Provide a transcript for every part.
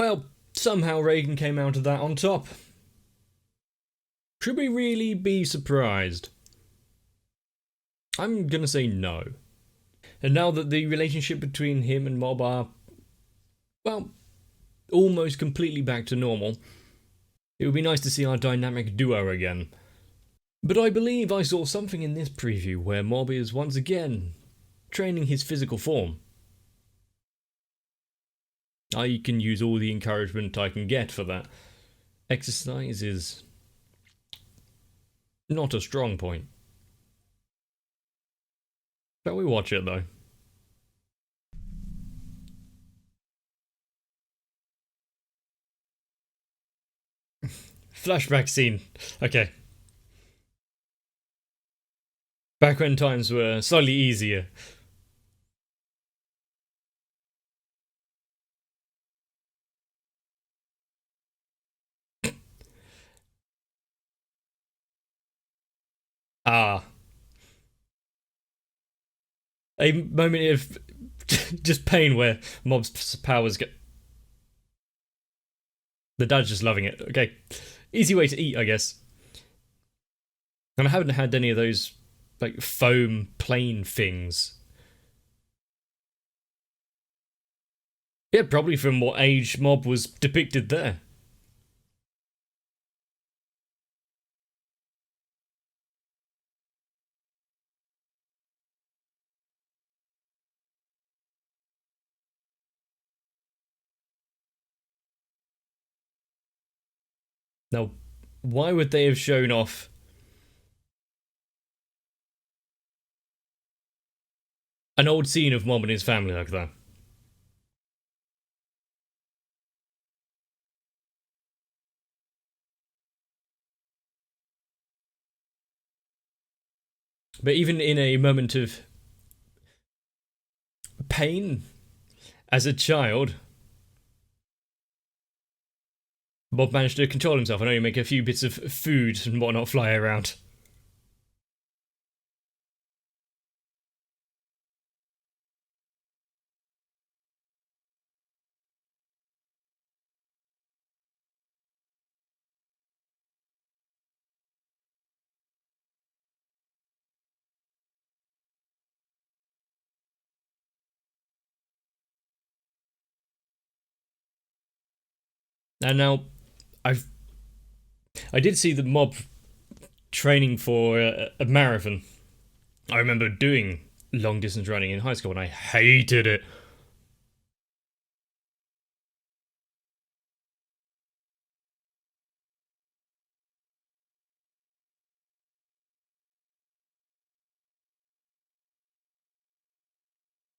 Well, somehow Reagan came out of that on top. Should we really be surprised? I'm gonna say no. And now that the relationship between him and Mob are, well, almost completely back to normal, it would be nice to see our dynamic duo again. But I believe I saw something in this preview where Mob is once again training his physical form. I can use all the encouragement I can get for that. Exercise is not a strong point. Shall we watch it though? Flashback scene. Okay. Back when times were slightly easier. Ah. A moment of just pain where Mob's powers get. The dad's just loving it. Okay. Easy way to eat, I guess. And I haven't had any of those, like, foam plane things. Yeah, probably from what age Mob was depicted there. Now, why would they have shown off an old scene of Mob and his family like that? But even in a moment of pain as a child, Bob managed to control himself and only make a few bits of food and whatnot fly around. And now, I've I did see the Mob training for a marathon. I remember doing long distance running in high school and I hated it.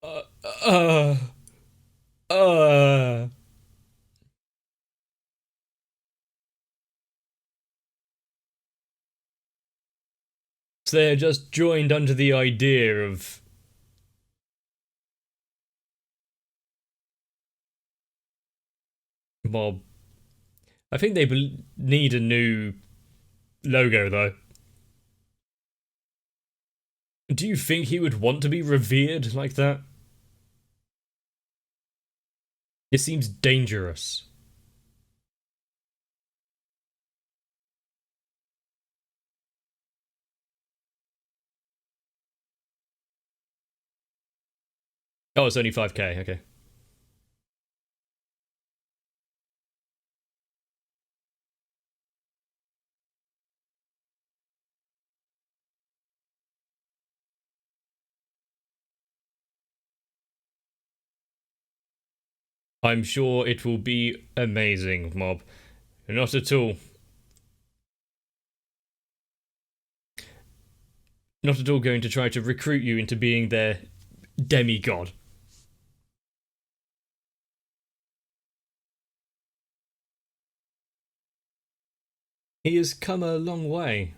Uh, uh, uh. So they're just joined under the idea of Mob. I think they need a new logo though. Do you think he would want to be revered like that? It seems dangerous. Oh, it's only 5k, okay. I'm sure it will be amazing, Mob. Not at all. Not at all going to try to recruit you into being their demigod. He has come a long way.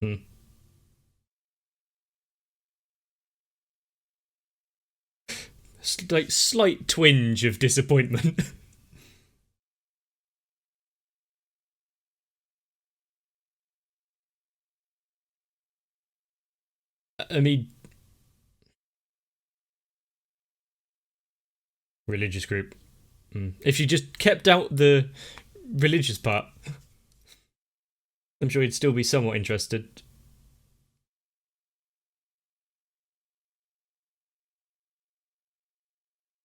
Hmm. Like slight twinge of disappointment. I mean, religious group. If you just kept out the religious part, I'm sure he'd still be somewhat interested.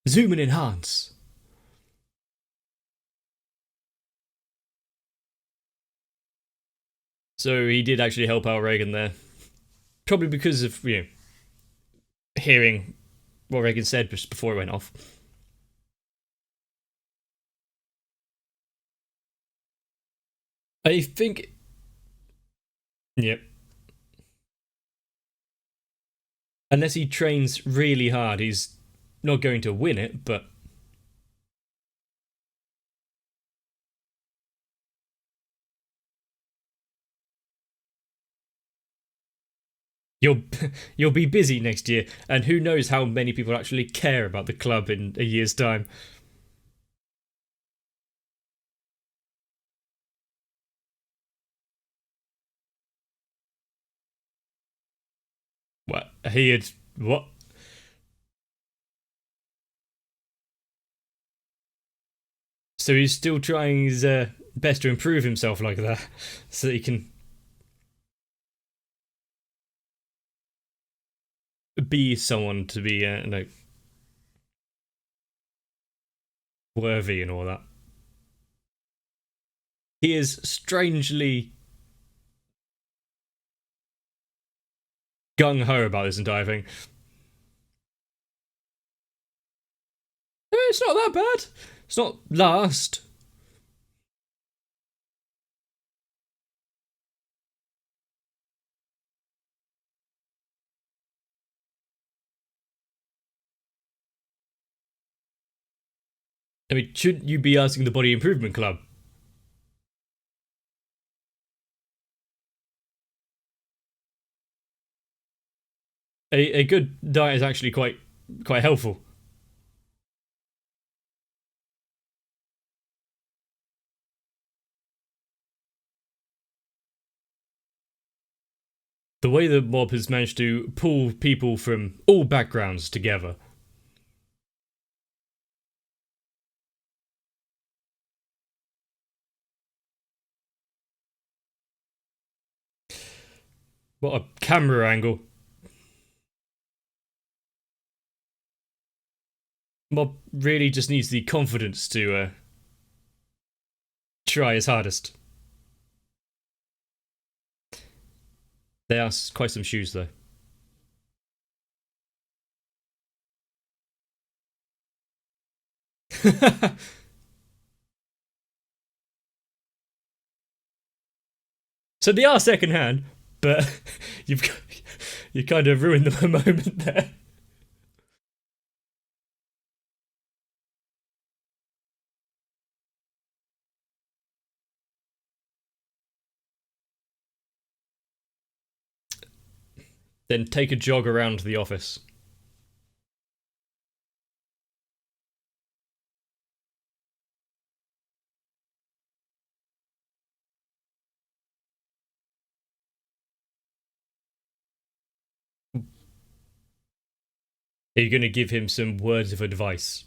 Zoom and enhance. So he did actually help out Reagan there. Probably because of, hearing what Reagan said just before it went off. I think. Yep. Unless he trains really hard, he's not going to win it, but. You'll you'll be busy next year, and who knows how many people actually care about the club in a year's time. What he had what? So he's still trying his best to improve himself like that, so that he can be someone to be worthy and all that. He is strangely gung ho about this entire thing. It's not that bad. It's not last. I mean, shouldn't you be asking the Body Improvement Club? A good diet is actually quite helpful. The way the mob has managed to pull people from all backgrounds together. What a camera angle. Mob really just needs the confidence to try his hardest. They are quite some shoes, though. So they are second hand, but you've you kind of ruined the moment there. Then take a jog around the office. Are you going to give him some words of advice?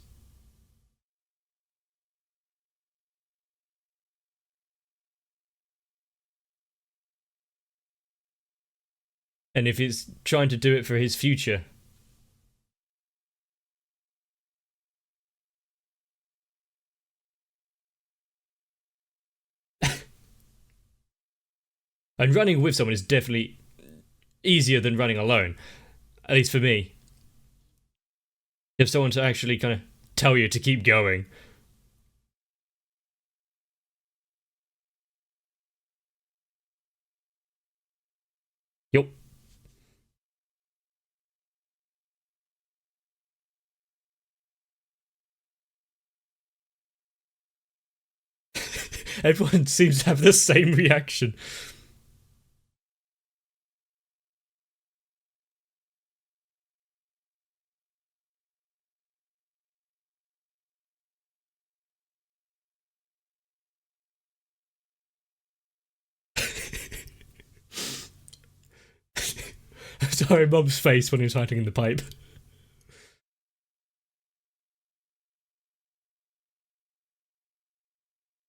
And if he's trying to do it for his future. And running with someone is definitely easier than running alone. At least for me. You have someone to actually kind of tell you to keep going. Yup. Everyone seems to have the same reaction. Sorry, Mob's face when he was hiding in the pipe.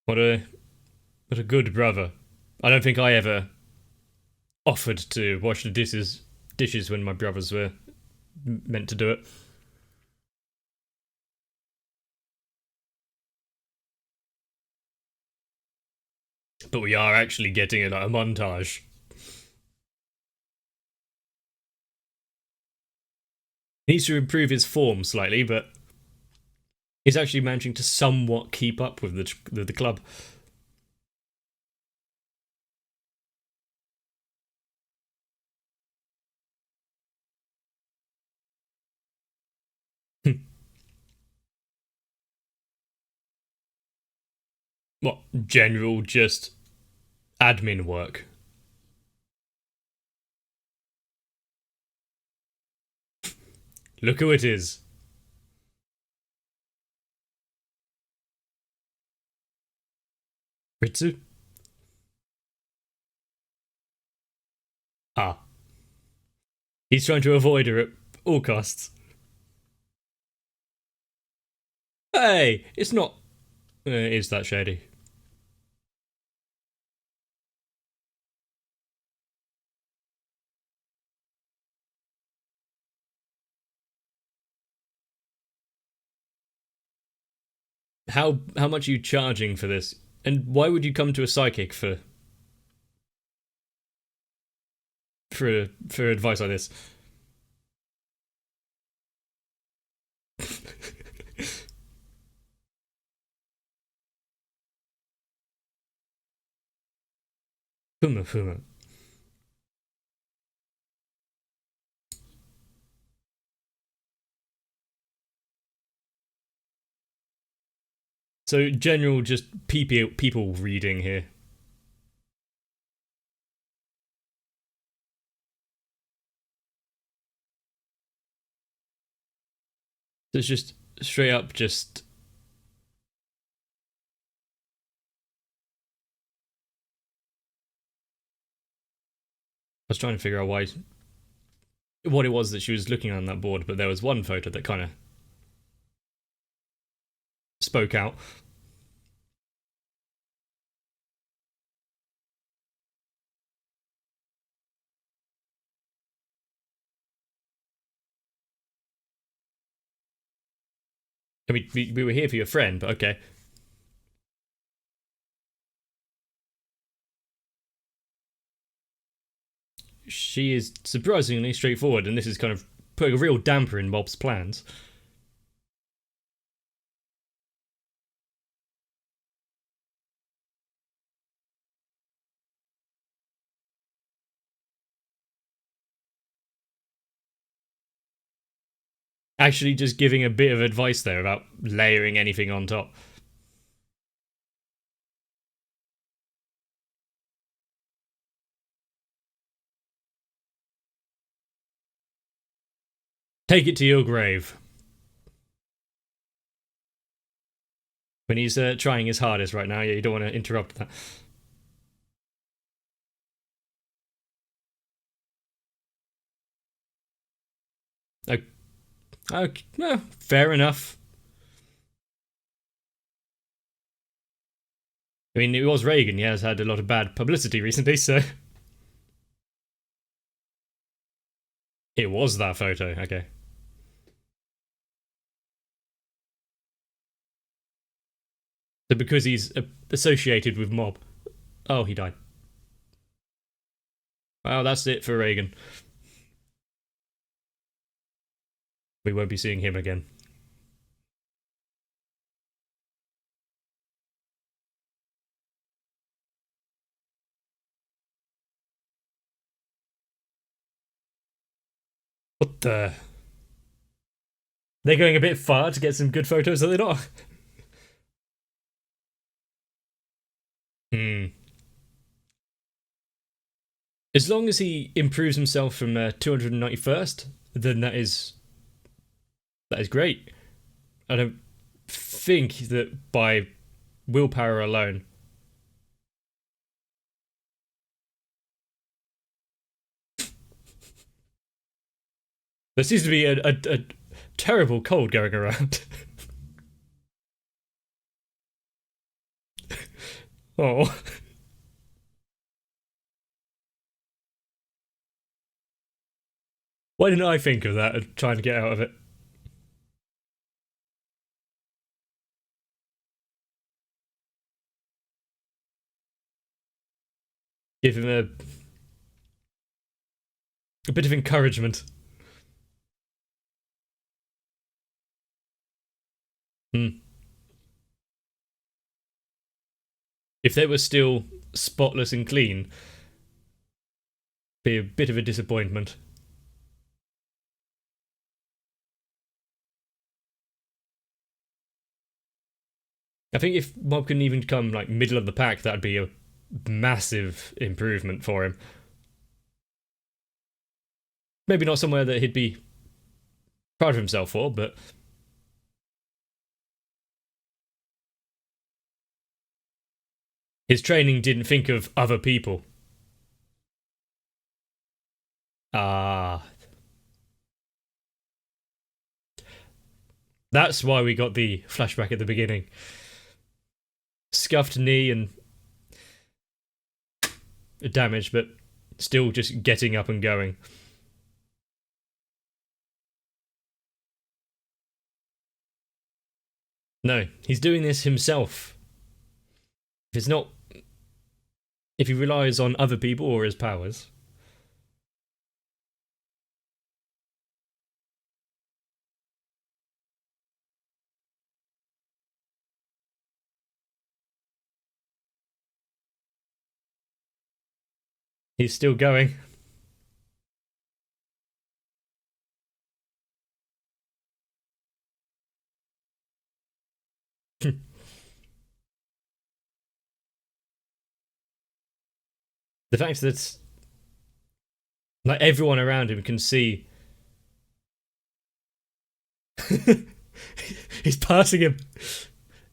What a good brother. I don't think I ever offered to wash the dishes when my brothers were meant to do it. But we are actually getting a montage. Needs to improve his form slightly, but he's actually managing to somewhat keep up with the club. What, general just admin work? Look who it is. Ritsu? Ah. He's trying to avoid her at all costs. Hey, it's not... is that shady? How much are you charging for this? And why would you come to a psychic for advice like this? Fuma. So general just people reading here. So it's just straight up just... I was trying to figure out what it was that she was looking on that board, but there was one photo that kind of spoke out. I mean, we were here for your friend, but okay. She is surprisingly straightforward, and this is kind of putting a real damper in Bob's plans. Actually, just giving a bit of advice there about layering anything on top. Take it to your grave. When he's trying his hardest right now, yeah, you don't want to interrupt that. Okay, fair enough. I mean, it was Reagan. He has had a lot of bad publicity recently, so it was that photo. Okay. So because he's associated with mob. Oh, he died. Well, that's it for Reagan. We won't be seeing him again. What the? They're going a bit far to get some good photos, are they not? Hmm. As long as he improves himself from 291st, then that is great. I don't think that by willpower alone. There seems to be a terrible cold going around. Oh. Why didn't I think of that and trying to get out of it? Give him a bit of encouragement. Hmm. If they were still spotless and clean, be a bit of a disappointment. I think if Mob can even come like middle of the pack, that'd be a massive improvement for him. Maybe not somewhere that he'd be proud of himself for, but his training didn't think of other people. Ah, that's why we got the flashback at the beginning. Scuffed knee and damage, but still just getting up and going. No, he's doing this himself. If it's not, if he relies on other people or his powers, he's still going. The fact that like everyone around him can see he's passing him.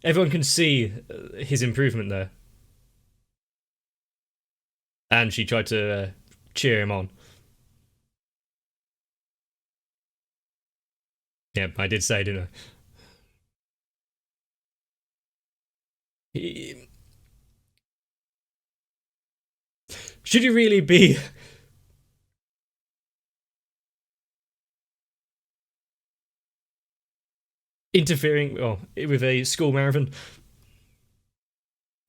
Everyone can see his improvement there. And she tried to cheer him on. Yeah, I did say, didn't I? He, should he really be interfering with a school marathon?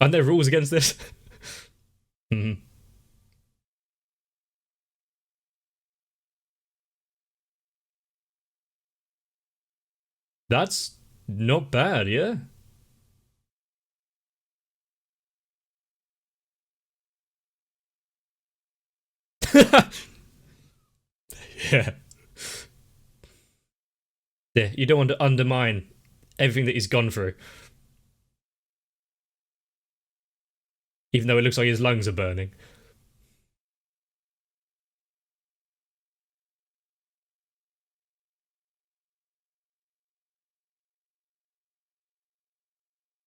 Aren't there rules against this? Mhm. That's not bad, yeah? Yeah. Yeah, you don't want to undermine everything that he's gone through, even though it looks like his lungs are burning.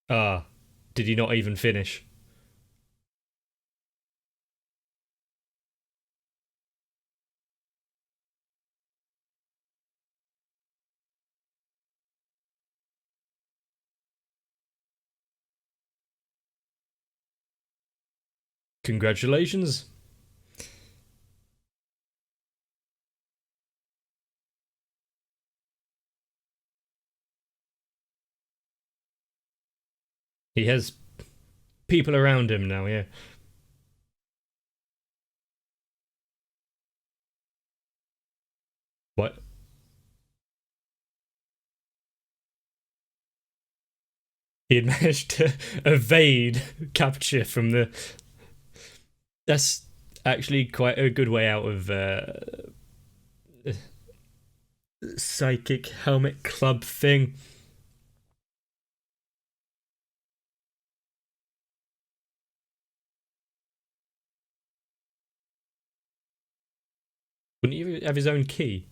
Ah, did he not even finish? Congratulations. He has people around him now, yeah. What? He had managed to evade capture from the. That's actually quite a good way out of psychic helmet club thing. Wouldn't he have his own key?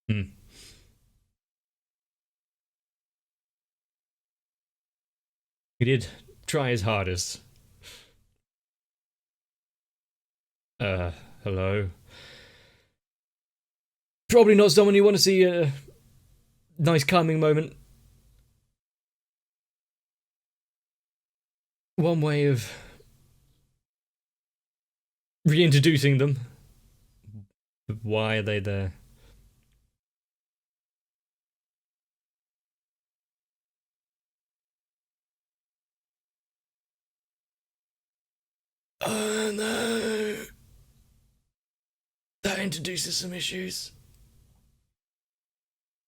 Hmm. He did try his hardest. Uh, hello. Probably not someone you want to see a nice calming moment. One way of reintroducing them. Why are they there? Oh no. That introduces some issues.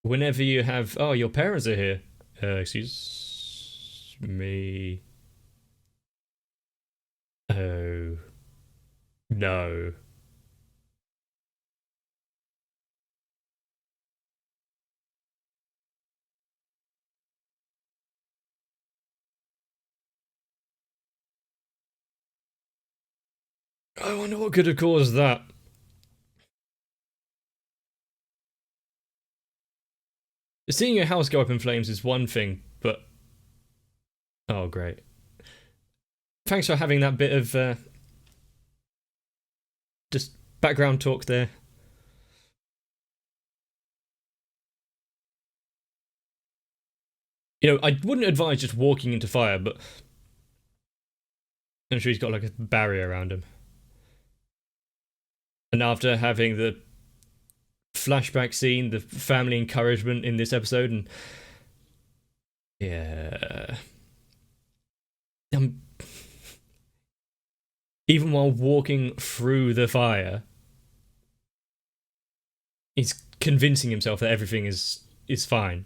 Whenever you have, oh, your parents are here. Excuse me. Oh. No. I wonder what could have caused that. Seeing your house go up in flames is one thing, but... Oh, great. Thanks for having that bit of, just background talk there. You know, I wouldn't advise just walking into fire, but... I'm sure he's got like a barrier around him. And after having the flashback scene, the family encouragement in this episode, and... Yeah... Even while walking through the fire, he's convincing himself that everything is fine.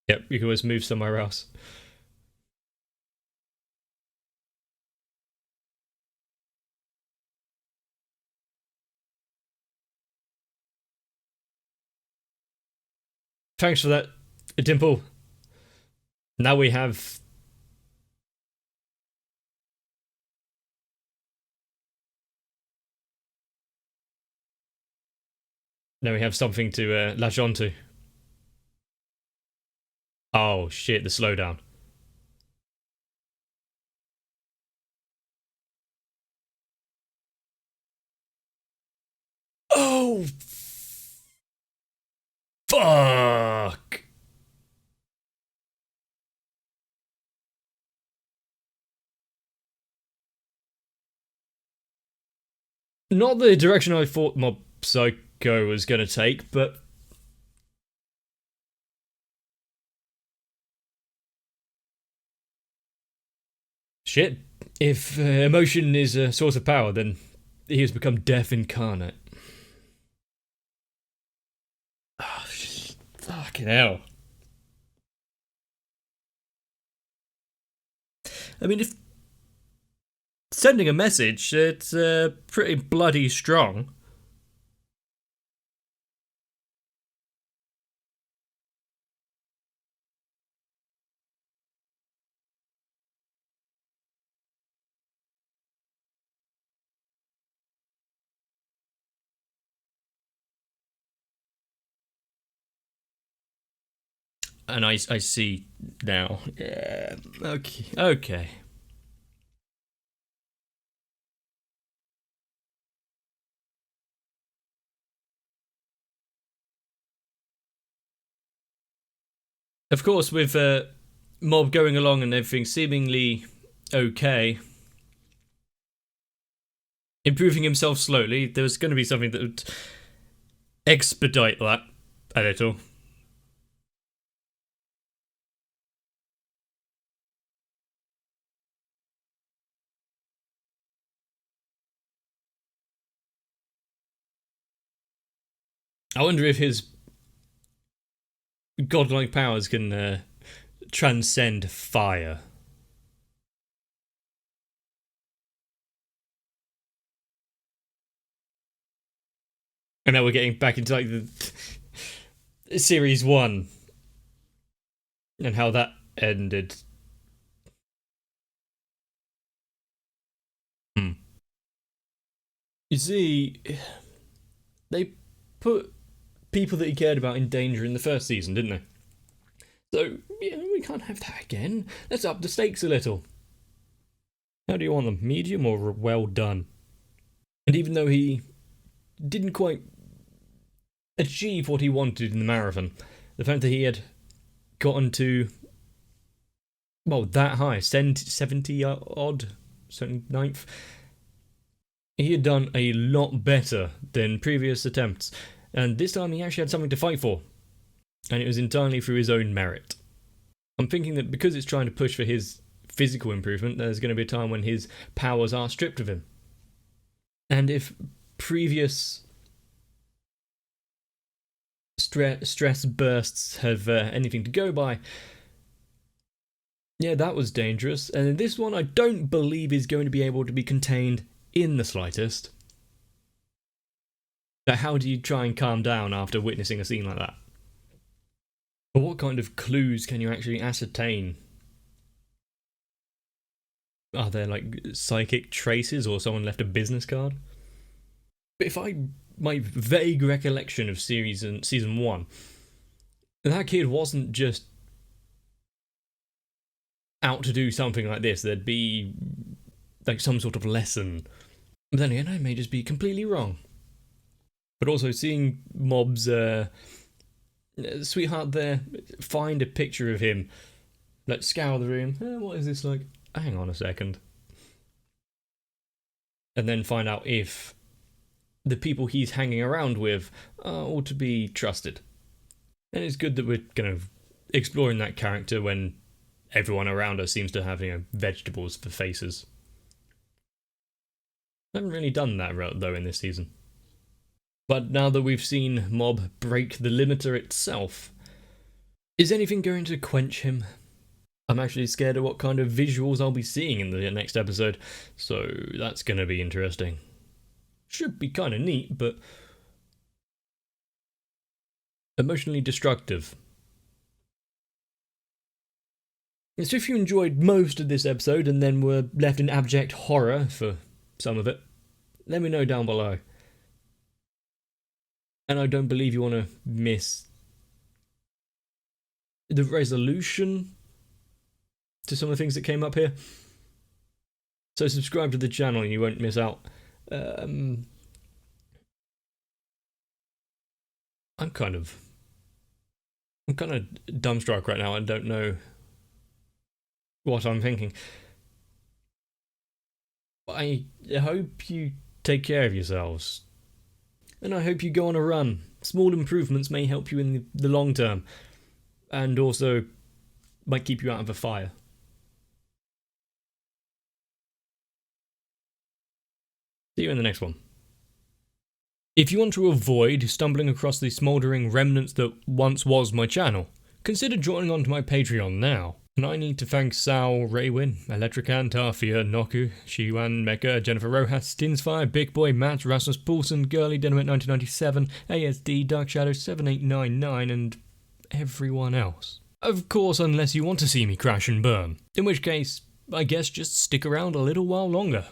Yep, you can always move somewhere else. Thanks for that, Dimple. Now we have... Now we have something to latch onto. Oh shit, the slowdown. Oh! Fuck! Not the direction I thought Mob Psycho was gonna take, but... Shit. If emotion is a source of power, then he has become death incarnate. Oh, fucking hell. I mean, if sending a message, it's pretty bloody strong. And I see now. Yeah, okay. Okay. Of course, with Mob going along and everything seemingly okay, improving himself slowly, there was going to be something that would expedite that a little. I wonder if his godlike powers can transcend fire. And now we're getting back into like the series 1 and how that ended. You see, they put people that he cared about in danger in the first season, didn't they? So, yeah, we can't have that again. Let's up the stakes a little. How do you want them? Medium or well done? And even though he didn't quite achieve what he wanted in the marathon, the fact that he had gotten to, well, that high, 70 odd, 79th, he had done a lot better than previous attempts. And this time he actually had something to fight for. And it was entirely through his own merit. I'm thinking that because it's trying to push for his physical improvement, there's going to be a time when his powers are stripped of him. And if previous stress bursts have anything to go by, yeah, that was dangerous. And this one I don't believe is going to be able to be contained in the slightest. Now, how do you try and calm down after witnessing a scene like that? But what kind of clues can you actually ascertain? Are there like psychic traces or someone left a business card? But my vague recollection of season 1, that kid wasn't just out to do something like this. There'd be like some sort of lesson. But then again, I may just be completely wrong. But also seeing Mob's sweetheart there, find a picture of him, like scour the room. What is this like? Hang on a second. And then find out if the people he's hanging around with are all to be trusted. And it's good that we're kind of exploring that character when everyone around us seems to have, vegetables for faces. I haven't really done that though in this season. But now that we've seen Mob break the limiter itself, is anything going to quench him? I'm actually scared of what kind of visuals I'll be seeing in the next episode, so that's going to be interesting. Should be kind of neat, but emotionally destructive. So if you enjoyed most of this episode and then were left in abject horror for some of it, let me know down below. And I don't believe you want to miss the resolution to some of the things that came up here. So subscribe to the channel and you won't miss out. I'm kind of dumbstruck right now. I don't know what I'm thinking. I hope you take care of yourselves. And I hope you go on a run. Small improvements may help you in the long term. And also might keep you out of a fire. See you in the next one. If you want to avoid stumbling across the smouldering remnants that once was my channel, consider joining onto my Patreon now. And I need to thank Sal, Raywin, Electrican, Tafia, Noku, Shiwan, Mecha, Jennifer Rojas, Stinsfire, Big Boy, Matt, Rasmus Poulsen, Girly, Dynamite 1997, ASD, Dark Shadow 7899, and everyone else. Of course, unless you want to see me crash and burn. In which case, I guess just stick around a little while longer.